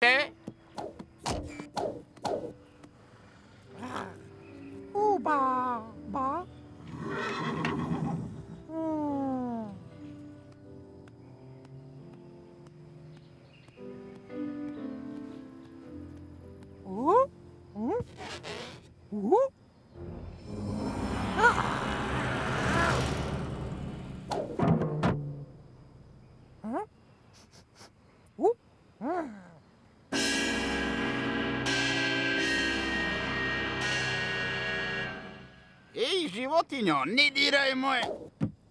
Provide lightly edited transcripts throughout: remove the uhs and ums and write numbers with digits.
Ba, ba. Ej, životinjo, ne diraj moje...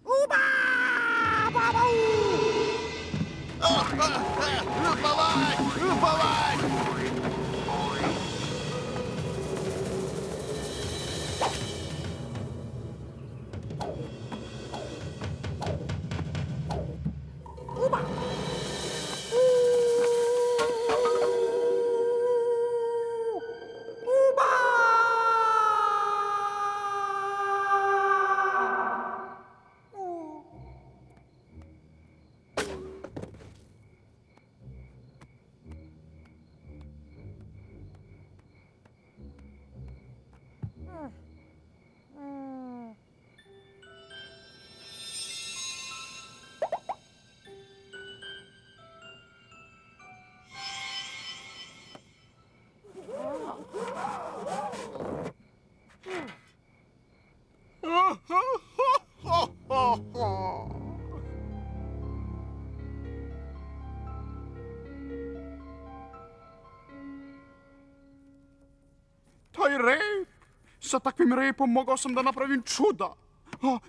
Uba! Baba! Upavaj! Upavaj! Uba! Uba! Taj rep! Sa takvim repom mogao sam da napravim čuda.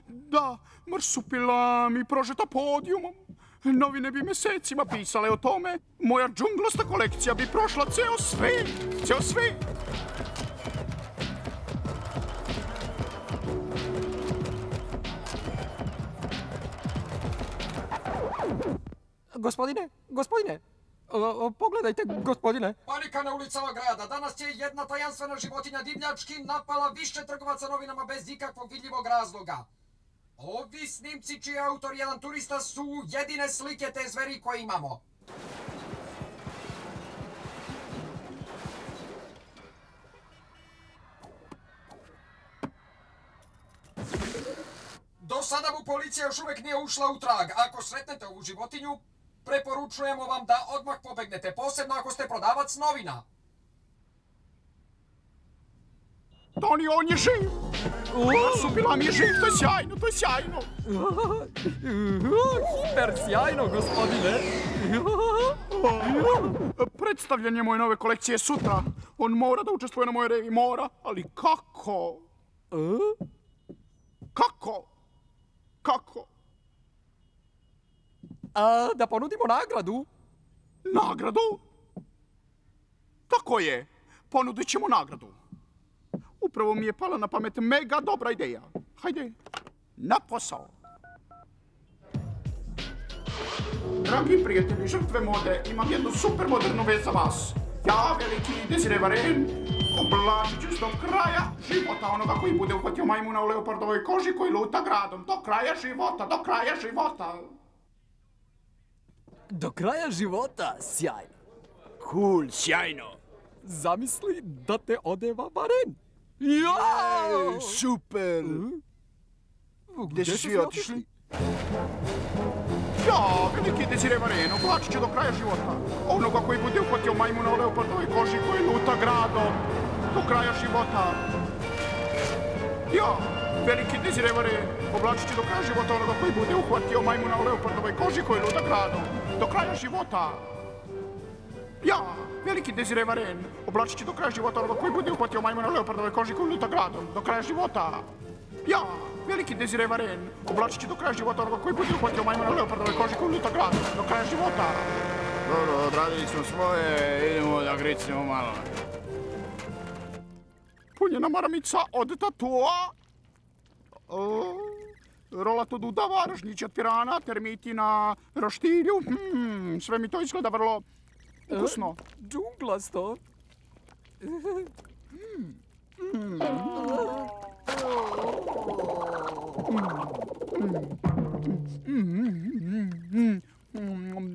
Da, marsupila mi prožeta podijumom. Novine bi mesecima pisale o tome. Moja džunglasta kolekcija bi prošla ceo svet. Ceo svet. Gospodine, pogledajte, gospodine. Panika na ulicama grada. Danas je jedna tajanstvena životinja divljački napala više trgovaca novinama bez ikakvog vidljivog razloga. Ovi snimci čiji je autor jedan turista su jedine slike te zveri koje imamo. Do sada mu policija još uvijek nije ušla u trag. Ako sretnete ovu životinju, preporučujemo vam da odmah pobegnete, posebno ako ste prodavac novina. Toni, on je živ! Marsupila mi je živ, to je sjajno, to je sjajno! Hiper sjajno, gospodine. Predstavljanje moje nove kolekcije sutra. On mora da učestvuje na mojoj revi, mora, ali kako? Kako? Kako? Da ponudimo nagradu. Nagradu? Tako je, ponudit ćemo nagradu. Upravo mi je pala na pamet mega dobra ideja. Hajde, na posao. Dragi prijatelji žrtve mode, imam jednu super modernu vest za vas. Ja, veliki Desire Varen, oblačit ću se do kraja života onoga koji bude uhvatio majmuna u leopardovoj koži koji luta gradom. Do kraja života, do kraja života. Do kraja života, sjajno. Cool, sjajno. Zamisli da te odeva Varen. Ja! Super. Gdje su svi otišli? Ja, veliki Desire Varen, oblačit ću do kraja života. Onoga koji bude uhvatio majmuna u leopardovoj koži koji luta gradom. Do kraja života. Ja, veliki Desire Varen, oblačit ću do kraja života onoga koji bude uhvatio majmuna u leopardovoj koži koji luta gradom. Do kraja života. Ja, veliki Desire Varen, oblačit ću do kraja života onoga koji bude uhvatio majmuna u leopardovoj koži koji luta gradom. Do kraja života. Ja, veliki Desire Varen, oblačit ću do kraja života onoga koji bude uhvatio majmuna u leopardovoj koži koji luta gradom. Do kraja života. Dobro, odradili smo svoje, idemo da gricnemo malo. Punjena maramica od tatua. Rolat od udava, ražnjići od pirana, termiti na roštilju. Sve mi to izgleda vrlo ukusno. Džunglasto.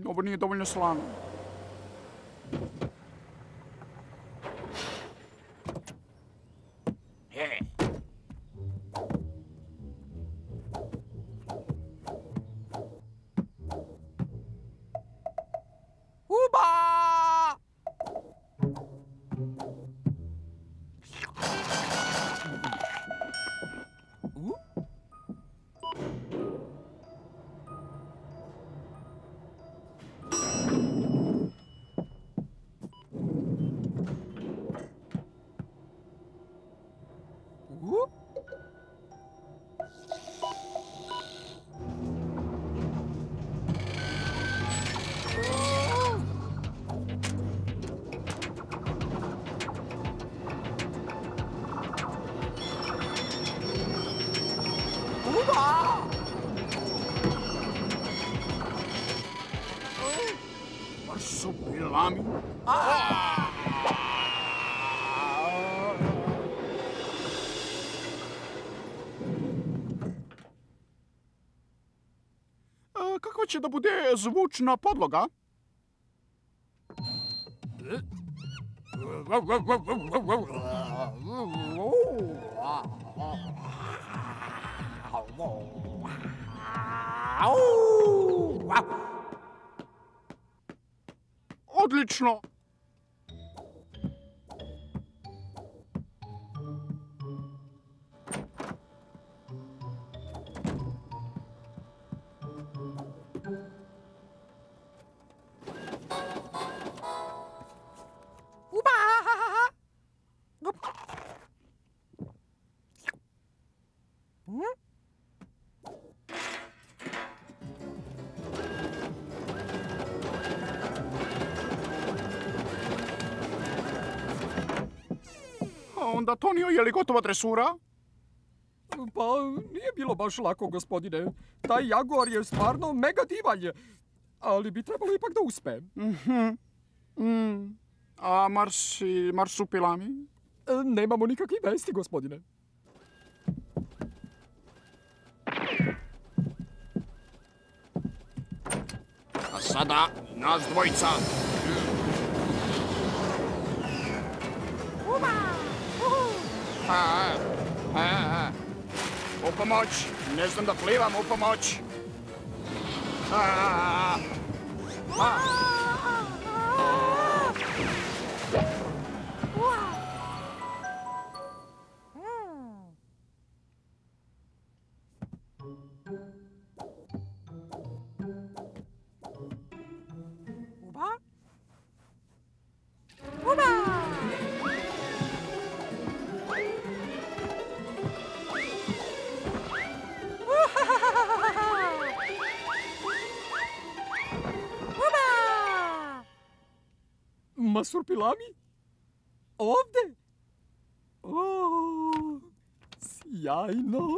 Ovo nije dovoljno slano. Uba! Marsupilami. Kakva će da bude zvučna podloga? Odlično! Onda, Tonio, je li gotova dresura? Pa, nije bilo baš lako, gospodine. Taj jaguar je stvarno mega divalj. Ali bi trebalo ipak da uspe. A marsupilami? Nemamo nikakvih vesti, gospodine. A sada, nas dvojica. U pomoć! Ne znam da plivam, u pomoć! Marsupilami? Ovde? Sjajno.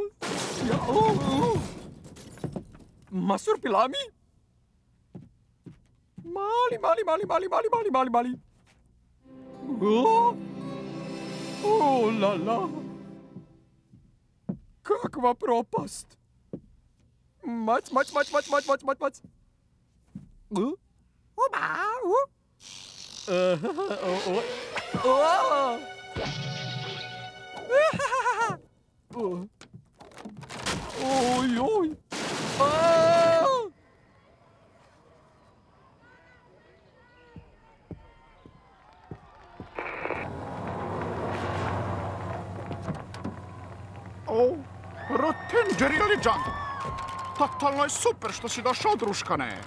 Marsupilami? Mali. La la. Kakva propast. Mac. Oj. Rotengeri Liđan! Totalno je super što si došao, druškane.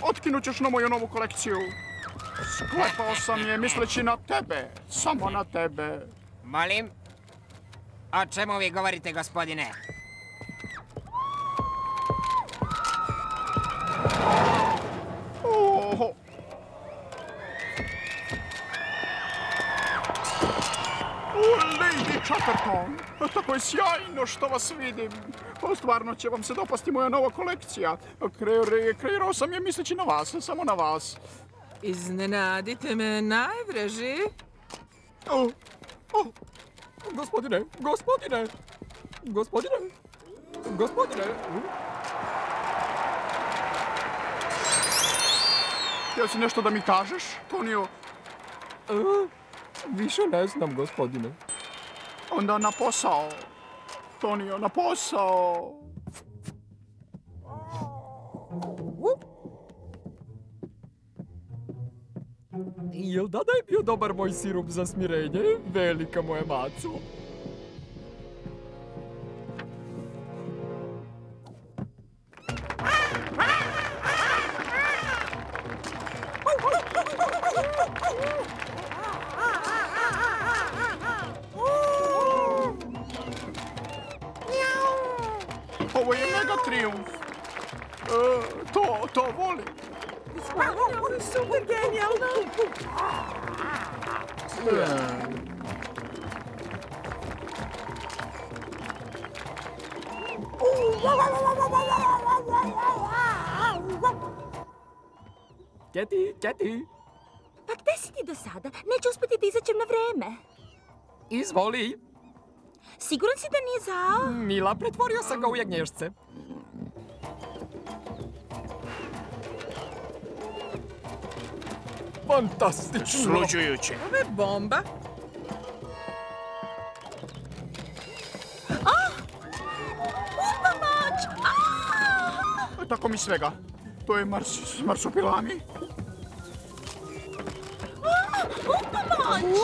Otkinut ćeš na moju novu kolekciju. Sklepao sam je misleći na tebe, samo na tebe. Molim? O čemu vi govorite, gospodine? Lady Chatterton, tako je sjajno što vas vidim. Stvarno će vam se dopasti moja nova kolekcija. Kreirao sam je misleći na vas, samo na vas. Iznenadite me, najvreži. Gospodine. Htio si nešto da mi kažeš, Tonio? Više ne znam, gospodine. Onda na posao. Tonio, na posao. Jel da je bio dobar moj sirup za smirenje, velika moja maco? Ovo je mega trijumf. To volim. Ovo je super genijalno. Keti, Pa gde si ti do sada? Neću uspjeti da izađem na vreme. izvoli. Siguran si da nije zao? Mila, pretvorio sam ga u jagnješce. Fantastično! Sluđujuće. Ovo je bomba. Pomoć! Tako mi svega. To je marsupilami. Pomoć!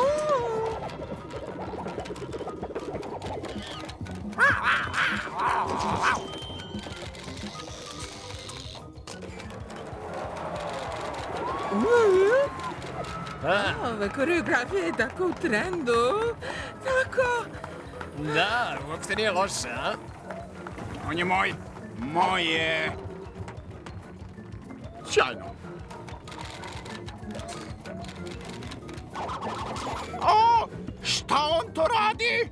Ova koreografija je tako u trendu. Tako... Da, uopšte nije loše, a? On je moj. Moj je. Sjajno. O, šta on to radi?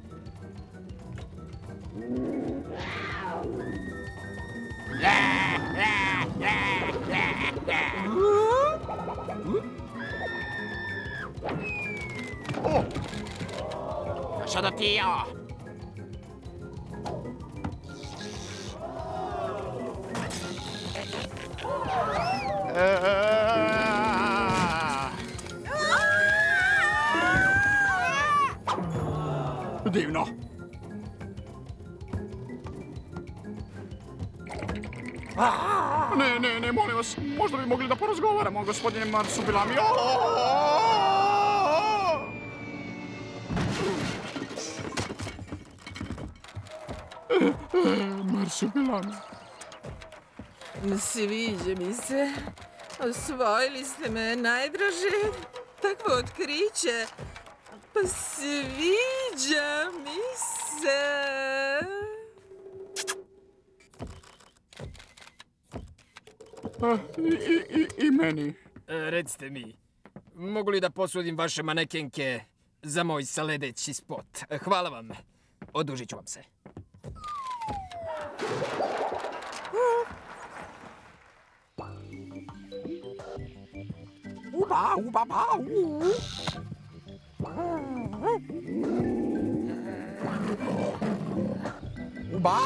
O, sada ti ja. Divno. Ne, molim vas, možda bi mogli da porazgovaramo, gospodine Marsupilami. Marsupilami. Sviđa mi se. Osvojili ste me, najdraže. Takvo otkriće. Pa sviđa mi se. I meni. Recite mi, mogu li da posudim vaše manekenke za moj sledeći spot? Hvala vam. Odužit ću vam se. Uba!